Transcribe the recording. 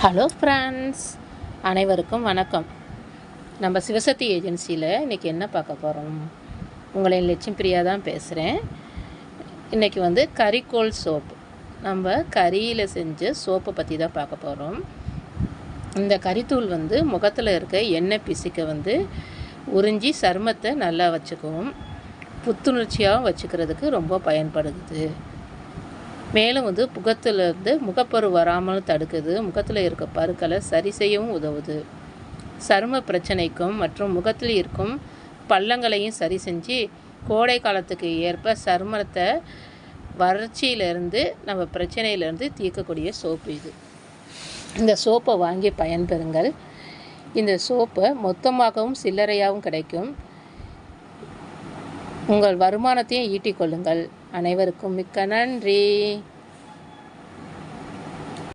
Hello friends, அனைவருக்கும் வணக்கம். நம்ம சிவசக்தி ஏஜென்சியில் இன்றைக்கி என்ன பார்க்க போகிறோம்? உங்களின் லட்சுமி பிரியா தான் பேசுகிறேன். இன்றைக்கி கரிக்கோல் சோப்பு, நம்ம கரியில் செஞ்ச சோப்பை பற்றி தான் பார்க்க போகிறோம். இந்த கரித்தூள் முகத்தில் இருக்க எண்ணெய் பிசுக்க உறிஞ்சி சருமத்தை நல்லா வச்சுக்குவோம். புத்துணர்ச்சியாகவும் வச்சுக்கிறதுக்கு ரொம்ப பயன்படுது. மேலும் முகத்திலிருந்து முகப்பரு வராமல் தடுக்குது. முகத்தில் இருக்க பருக்களை சரி செய்யவும் உதவுது. சரும பிரச்சனைக்கும் மற்றும் முகத்தில் இருக்கும் பள்ளங்களையும் சரி செஞ்சு கோடை காலத்துக்கு ஏற்ப சருமத்தை வறட்சியிலேருந்து நம்ம பிரச்சனையிலேருந்து தீர்க்கக்கூடிய சோப்பு இது. இந்த சோப்பை வாங்கி பயன்பெறுங்கள். இந்த சோப்பை மொத்தமாகவும் சில்லறையாகவும் கிடைக்கும். உங்கள் வருமானத்தையும் ஈட்டிக்கொள்ளுங்கள். அனைவருக்கும் மிக்க நன்றி.